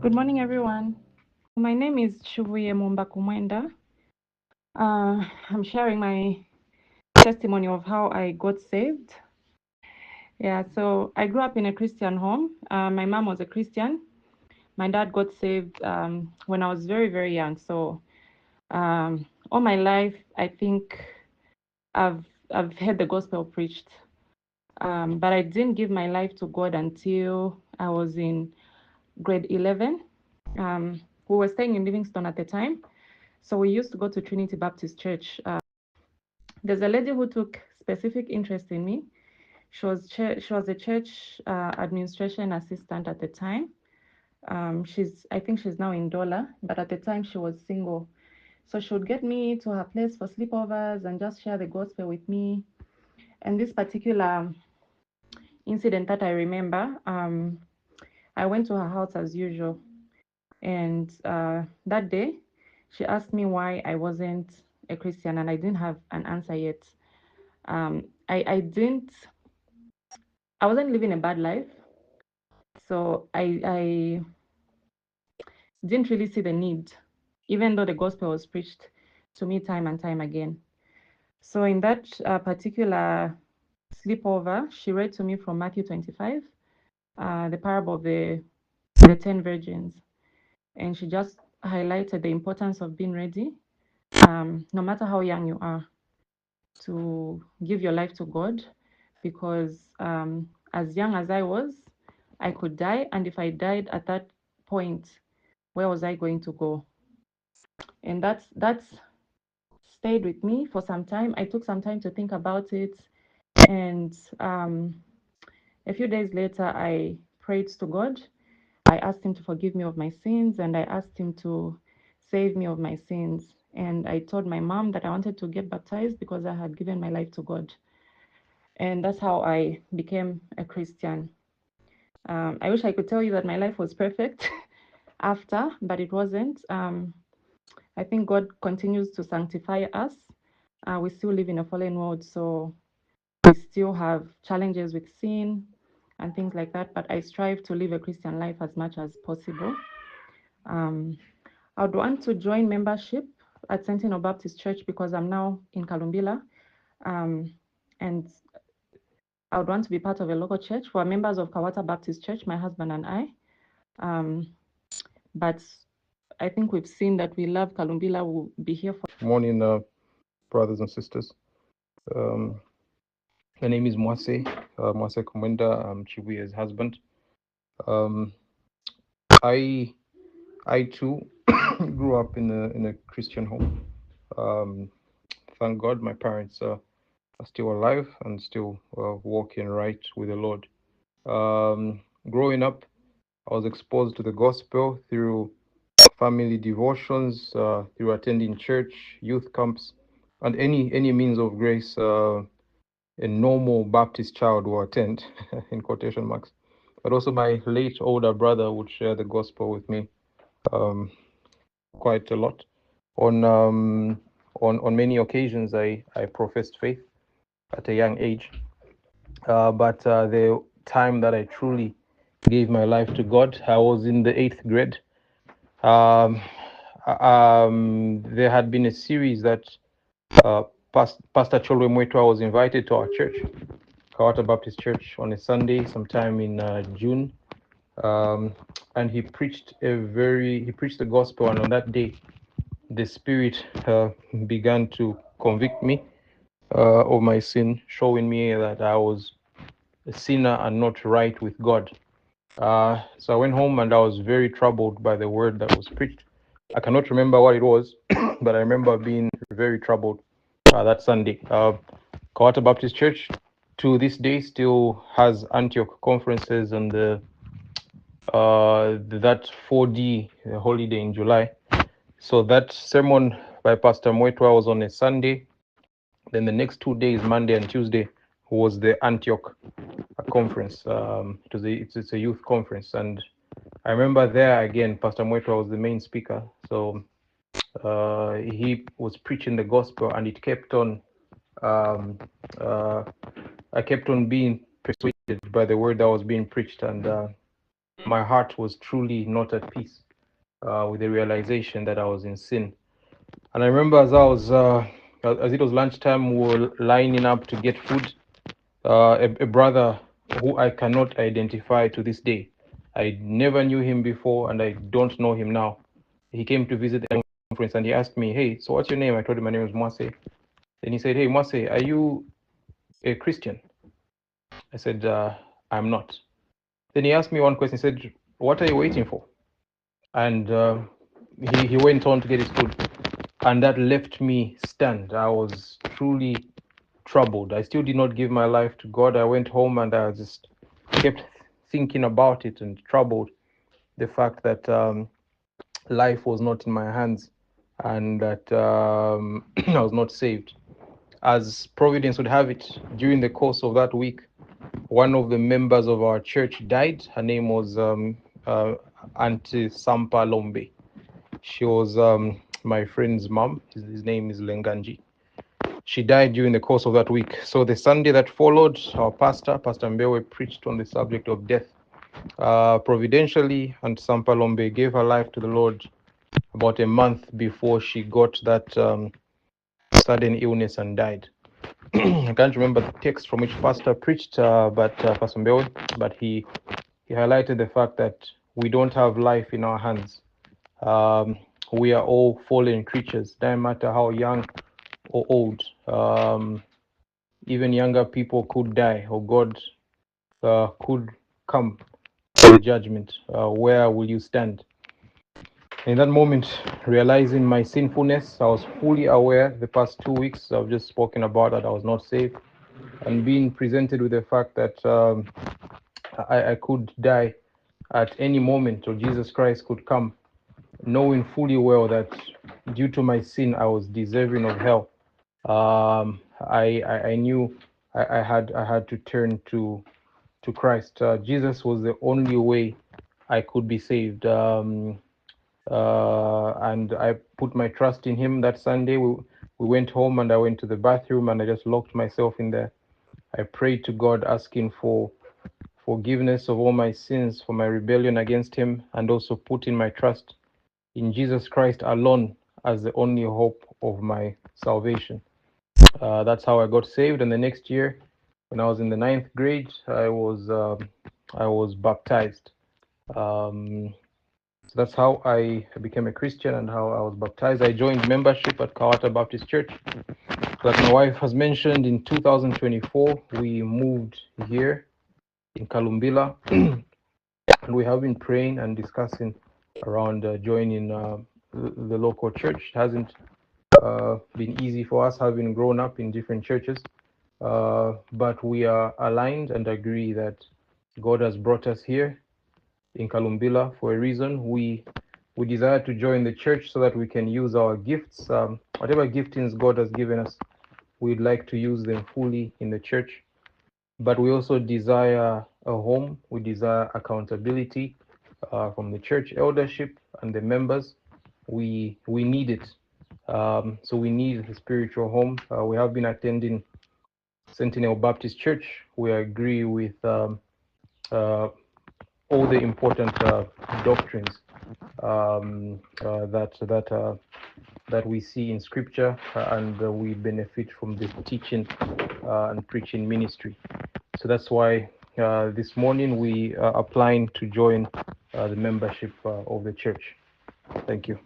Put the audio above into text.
Good morning, everyone. My name is Kumwenda. I'm sharing my testimony of how I got saved. Yeah, so I grew up in a Christian home. My mom was a Christian. My dad got saved when I was very, very young. So all my life, I think I've heard the gospel preached, but I didn't give my life to God until I was in grade 11. We were staying in Livingston at the time. So we used to go to Trinity Baptist Church. There's a lady who took specific interest in me. She was a church administration assistant at the time. I think she's now in Dollar, but at the time she was single. So she would get me to her place for sleepovers and just share the gospel with me. And this particular incident that I remember, I went to her house as usual. And that day, she asked me why I wasn't a Christian, and I didn't have an answer yet. I wasn't living a bad life, so I didn't really see the need, even though the gospel was preached to me time and time again. So in that particular sleepover, she read to me from Matthew 25, the parable of the 10 virgins, and she just highlighted the importance of being ready, no matter how young you are, to give your life to God, because as young as I was, I could die, and if I died at that point, where was I going to go? And that's stayed with me for some time. I took some time to think about it, and a few days later, I prayed to God. I asked Him to forgive me of my sins, and I asked Him to save me of my sins. And I told my mom that I wanted to get baptized because I had given my life to God. And that's how I became a Christian. I wish I could tell you that my life was perfect after, but it wasn't. I think God continues to sanctify us. We still live in a fallen world, so we still have challenges with sin and things like that. But I strive to live a Christian life as much as possible. I would want to join membership at Sentinel Baptist Church because I'm now in Kalumbila. And I would want to be part of a local church. For members of Kawata Baptist Church, my husband and I. But I think we've seen that we love Kalumbila. We'll be here for. Morning, brothers and sisters. My name is Mwase, Mwase Kumwenda. I'm Chibuye's husband. I too grew up in a Christian home. Thank God, my parents are still alive and still walking right with the Lord. Growing up, I was exposed to the gospel through family devotions, through attending church, youth camps, and any means of grace a normal Baptist child will attend, in quotation marks. But also, my late older brother would share the gospel with me quite a lot. On many occasions, I professed faith at a young age. But the time that I truly gave my life to God, I was in the 8th grade. There had been a series that Pastor Cholwe Mwetwa was invited to our church, Kawata Baptist Church, on a Sunday sometime in June, and he preached the gospel, and on that day, the Spirit began to convict me of my sin, showing me that I was a sinner and not right with God. So I went home and I was very troubled by the word that was preached. I cannot remember what it was, but I remember being very troubled that Sunday. Kawata Baptist Church to this day still has Antioch conferences and that 4D holiday in July. So that sermon by Pastor Mwetwa was on a Sunday. Then the next 2 days, Monday and Tuesday, was the Antioch conference. It's a youth conference, and I remember there again, Pastor Mwetwa was the main speaker. So he was preaching the gospel, and it kept on. I kept on being persuaded by the word that was being preached, and my heart was truly not at peace with the realization that I was in sin. And I remember as it was lunchtime, we were lining up to get food. A brother who I cannot identify to this day. I never knew him before, and I don't know him now. He came to visit the conference, and he asked me, "Hey, so what's your name?" I told him my name is Mwase. Then he said, "Hey, Mwase, are you a Christian?" I said, "I'm not." Then he asked me one question. He said, "What are you waiting for?" And he went on to get his food, and that left me stunned. I was truly troubled. I still did not give my life to God. I went home and I just kept thinking about it and troubled the fact that life was not in my hands and that I was not saved. As Providence would have it, during the course of that week, one of the members of our church died. Her name was Auntie Sampa Lombe. She was my friend's mom. His name is Lenganji. She died during the course of that week. So the Sunday that followed, our Pastor Mbewe, preached on the subject of death. Providentially, and Sampalombe gave her life to the Lord about a month before she got that sudden illness and died. I can't remember the text from which pastor preached, but Pastor Mbewe, but he highlighted the fact that we don't have life in our hands. We are all fallen creatures, doesn't matter how young or old. Even younger people could die, or God could come to the judgment. Where will you stand? In that moment, realizing my sinfulness, I was fully aware the past 2 weeks I've just spoken about that I was not saved, and being presented with the fact that I could die at any moment, or Jesus Christ could come, knowing fully well that due to my sin I was deserving of hell. I knew I had to turn to Christ. Jesus was the only way I could be saved. And I put my trust in him that Sunday. We went home and I went to the bathroom and I just locked myself in there. I prayed to God, asking for forgiveness of all my sins, for my rebellion against him, and also putting my trust in Jesus Christ alone as the only hope of my salvation. That's how I got saved. And the next year, when I was in the ninth grade, I was baptized. So that's how I became a Christian and how I was baptized. I joined membership at Kawata Baptist Church. Like my wife has mentioned, in 2024 we moved here in Kalumbila, and we have been praying and discussing around joining the local church. It hasn't been easy for us, having grown up in different churches, but we are aligned and agree that God has brought us here in Kalumbila for a reason. We desire to join the church so that we can use our gifts, whatever giftings God has given us. We'd like to use them fully in the church, but we also desire a home. We desire accountability from the church eldership and the members. We need it. So we need a spiritual home. We have been attending Sentinel Baptist Church. We agree with all the important doctrines that we see in Scripture, and we benefit from the teaching and preaching ministry. So that's why this morning we are applying to join the membership of the church. Thank you.